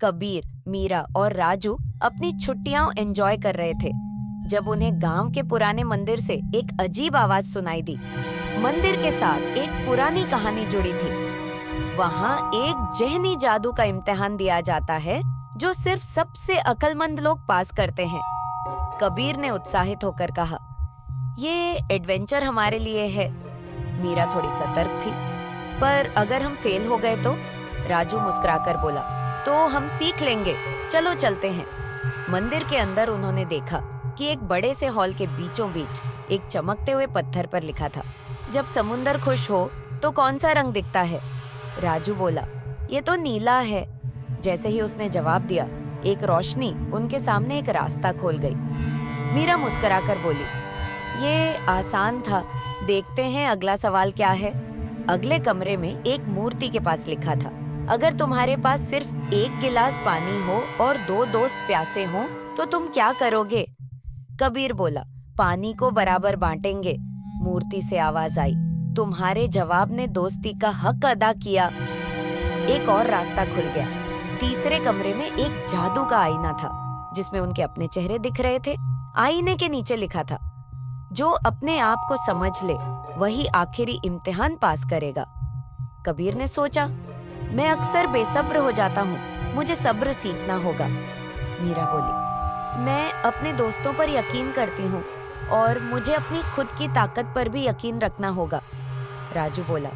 कबीर, मीरा और राजू अपनी छुट्टियां एंजॉय कर रहे थे जब उन्हें गांव के पुराने मंदिर से एक अजीब आवाज सुनाई दी। मंदिर के साथ एक पुरानी कहानी जुड़ी थी। वहां एक जहनी जादू का इम्तिहान दिया जाता है जो सिर्फ सबसे अक्लमंद लोग पास करते हैं। कबीर ने उत्साहित होकर कहा, ये एडवेंचर हमारे लिए है। मीरा थोड़ी सतर्क थी, पर अगर हम फेल हो गए तो? राजू मुस्कुराकर बोला, तो हम सीख लेंगे, चलो चलते हैं। मंदिर के अंदर उन्होंने देखा कि एक बड़े से हॉल के बीचों बीच एक चमकते हुए पत्थर पर लिखा था, जब समुंदर खुश हो तो कौन सा रंग दिखता है? राजू बोला, ये तो नीला है। जैसे ही उसने जवाब दिया, एक रोशनी उनके सामने एक रास्ता खोल गई। मीरा मुस्कुराकर बोली, ये आसान था, देखते हैं अगला सवाल क्या है। अगले कमरे में एक मूर्ति के पास लिखा था, अगर तुम्हारे पास सिर्फ एक गिलास पानी हो और दो दोस्त प्यासे हों तो तुम क्या करोगे? कबीर बोला, पानी को बराबर बांटेंगे। मूर्ति से आवाज आई, तुम्हारे जवाब ने दोस्ती का हक अदा किया। एक और रास्ता खुल गया। तीसरे कमरे में एक जादू का आईना था जिसमें उनके अपने चेहरे दिख रहे थे। आईने के नीचे लिखा था, जो अपने आप को समझ ले वही आखिरी इम्तिहान पास करेगा। कबीर ने सोचा, मैं अक्सर बेसब्र हो जाता हूँ, मुझे सब्र सीखना होगा। मीरा बोली, मैं अपने दोस्तों पर यकीन करती हूँ और मुझे अपनी खुद की ताकत पर भी यकीन रखना होगा। राजू बोला,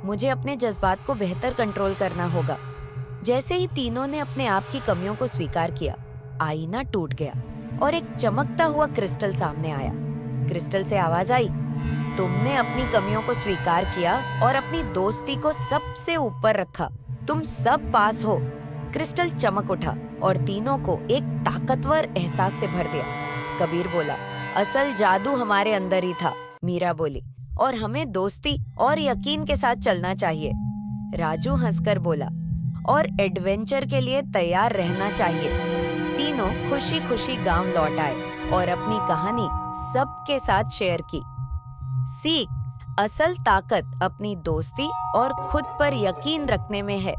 मुझे अपने जज्बात को बेहतर कंट्रोल करना होगा। जैसे ही तीनों ने अपने आप की कमियों को स्वीकार किया, आईना टूट गया और एक चमकता हुआ क्रिस्टल सामने आया। क्रिस्टल से आवाज आई, तुमने अपनी कमियों को स्वीकार किया और अपनी दोस्ती को सबसे ऊपर रखा, तुम सब पास हो। क्रिस्टल चमक उठा और तीनों को एक ताकतवर एहसास से भर दिया। कबीर बोला, असल जादू हमारे अंदर ही था। मीरा बोली, और हमें दोस्ती और यकीन के साथ चलना चाहिए। राजू हंसकर बोला, और एडवेंचर के लिए तैयार रहना चाहिए। तीनों खुशी खुशी गांव लौट आए और अपनी कहानी सबके साथ शेयर की। सीख, असल ताकत अपनी दोस्ती और खुद पर यकीन रखने में है।